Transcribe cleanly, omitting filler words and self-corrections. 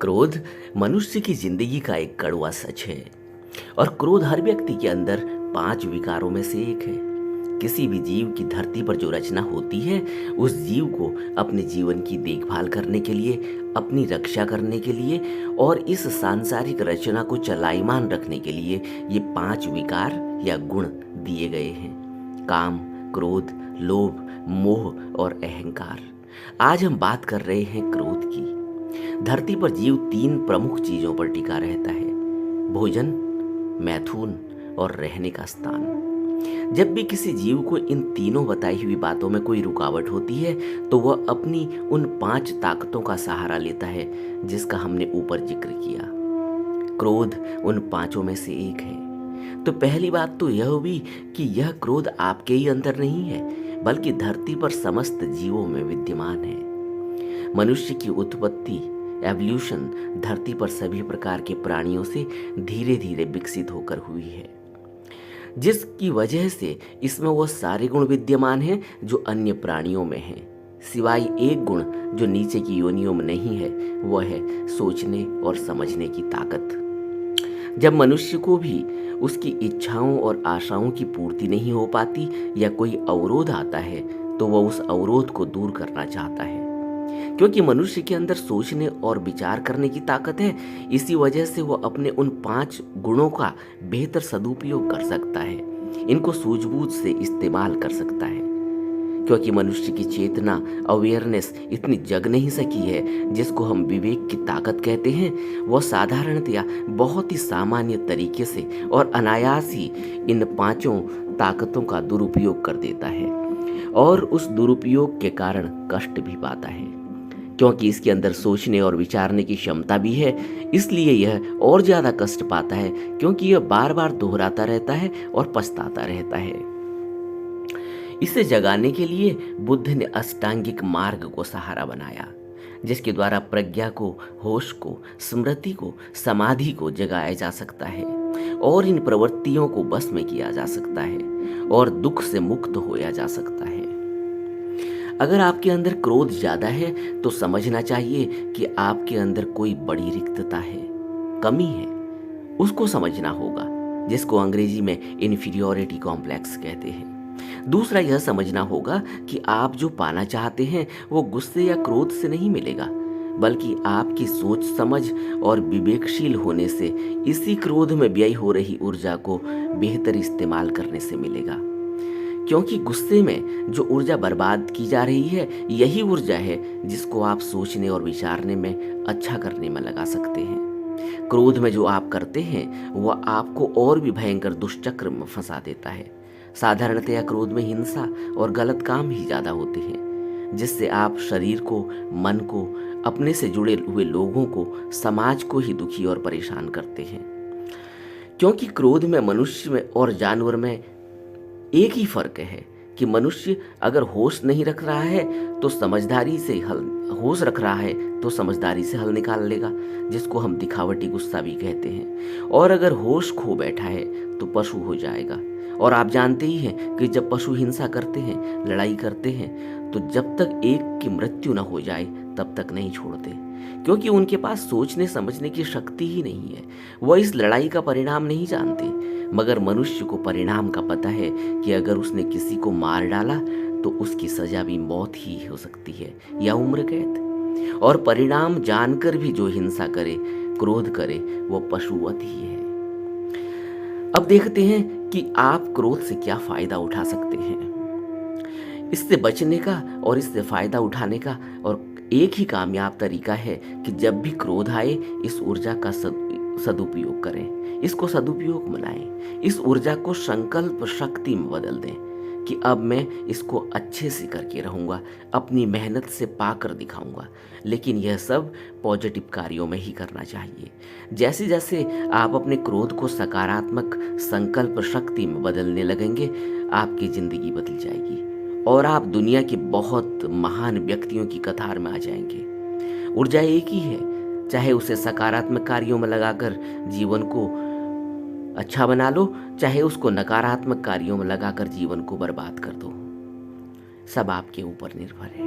क्रोध मनुष्य की जिंदगी का एक कड़वा सच है। और क्रोध हर व्यक्ति के अंदर 5 विकारों में से एक है। किसी भी जीव की धरती पर जो रचना होती है, उस जीव को अपने जीवन की देखभाल करने के लिए, अपनी रक्षा करने के लिए और इस सांसारिक रचना को चलायमान रखने के लिए ये 5 विकार या गुण दिए गए हैं: काम, क्रोध, लोभ, मोह और अहंकार। आज हम बात कर रहे हैं क्रोध की। धरती पर जीव 3 प्रमुख चीजों पर टिका रहता है: भोजन, मैथुन और रहने का स्थान। जब भी किसी जीव को इन तीनों बताई हुई बातों में कोई रुकावट होती है तो वह अपनी उन 5 ताकतों का सहारा लेता है जिसका हमने ऊपर जिक्र किया। क्रोध उन 5 में से एक है। तो पहली बात तो यह हुई कि यह क्रोध आपके ही अंदर नहीं है, बल्कि धरती पर समस्त जीवों में विद्यमान है। मनुष्य की उत्पत्ति, एवोल्यूशन, धरती पर सभी प्रकार के प्राणियों से धीरे धीरे विकसित होकर हुई है, जिसकी वजह से इसमें वो सारे गुण विद्यमान हैं जो अन्य प्राणियों में हैं, सिवाय एक गुण जो नीचे की योनियों में नहीं है, वह है सोचने और समझने की ताकत। जब मनुष्य को भी उसकी इच्छाओं और आशाओं की पूर्ति नहीं हो पाती या कोई अवरोध आता है तो वह उस अवरोध को दूर करना चाहता है। क्योंकि मनुष्य के अंदर सोचने और विचार करने की ताकत है, इसी वजह से वो अपने उन 5 गुणों का बेहतर सदुपयोग कर सकता है, इनको सूझबूझ से इस्तेमाल कर सकता है। क्योंकि मनुष्य की चेतना, अवेयरनेस इतनी जग नहीं सकी है जिसको हम विवेक की ताकत कहते हैं, वह साधारणतया बहुत ही सामान्य तरीके से और अनायास ही इन 5 ताकतों का दुरुपयोग कर देता है और उस दुरुपयोग के कारण कष्ट भी पाता है। क्योंकि इसके अंदर सोचने और विचारने की क्षमता भी है, इसलिए यह और ज़्यादा कष्ट पाता है, क्योंकि यह बार बार दोहराता रहता है और पछताता रहता है। इसे जगाने के लिए बुद्ध ने अष्टांगिक मार्ग को सहारा बनाया, जिसके द्वारा प्रज्ञा को, होश को, स्मृति को, समाधि को जगाया जा सकता है और इन प्रवृत्तियों को बस में किया जा सकता है और दुख से मुक्त होया जा सकता है। अगर आपके अंदर क्रोध ज्यादा है तो समझना चाहिए कि आपके अंदर कोई बड़ी रिक्तता है, कमी है, उसको समझना होगा, जिसको अंग्रेजी में इन्फीरियोरिटी कॉम्प्लेक्स कहते हैं। दूसरा यह समझना होगा कि आप जो पाना चाहते हैं वो गुस्से या क्रोध से नहीं मिलेगा, बल्कि आपकी सोच समझ और विवेकशील होने से इसी क्रोध में व्यय हो रही ऊर्जा को बेहतर इस्तेमाल करने से मिलेगा। क्योंकि गुस्से में जो ऊर्जा बर्बाद की जा रही है, यही ऊर्जा है जिसको आप सोचने और विचारने में, अच्छा करने में लगा सकते हैं। क्रोध में जो आप करते हैं वह आपको और भी भयंकर दुष्चक्र में फंसा देता है। साधारणतया क्रोध में हिंसा और गलत काम ही ज्यादा होते हैं, जिससे आप शरीर को, मन को, अपने से जुड़े हुए लोगों को, समाज को ही दुखी और परेशान करते हैं। क्योंकि क्रोध में मनुष्य में और जानवर में एक ही फर्क है कि मनुष्य अगर होश नहीं रख रहा है तो समझदारी से हल होश रख रहा है तो समझदारी से हल निकाल लेगा, जिसको हम दिखावटी गुस्सा भी कहते हैं। और अगर होश खो बैठा है तो पशु हो जाएगा। और आप जानते ही हैं कि जब पशु हिंसा करते हैं, लड़ाई करते हैं, तो जब तक एक की मृत्यु न हो जाए तब तक नहीं छोड़ते, क्योंकि उनके पास सोचने समझने की शक्ति ही नहीं है। वह इस लड़ाई का परिणाम नहीं जानते। मगर मनुष्य को परिणाम का पता है कि अगर उसने किसी को मार डाला तो उसकी सजा भी मौत ही हो सकती है या उम्र कैद। और परिणाम जानकर भी जो हिंसा करे, क्रोध करे, वो पशुवत ही है। अब देखते हैं कि आप क्रोध से क्या फायदा उठा सकते हैं। इससे बचने का और इससे फायदा उठाने का और एक ही कामयाब तरीका है कि जब भी क्रोध आए, इस ऊर्जा का सदुपयोग करें, इसको सदुपयोग बनाएं, इस ऊर्जा को संकल्प शक्ति में बदल दें कि अब मैं इसको अच्छे से करके रहूंगा, अपनी मेहनत से पाकर दिखाऊंगा। लेकिन यह सब पॉजिटिव कार्यों में ही करना चाहिए। जैसे जैसे आप अपने क्रोध को सकारात्मक संकल्प शक्ति में बदलने लगेंगे, आपकी जिंदगी बदल जाएगी और आप दुनिया के बहुत महान व्यक्तियों की कतार में आ जाएंगे। ऊर्जा एक ही है, चाहे उसे सकारात्मक कार्यों में लगाकर जीवन को अच्छा बना लो, चाहे उसको नकारात्मक कार्यों में लगाकर जीवन को बर्बाद कर दो। सब आपके ऊपर निर्भर है।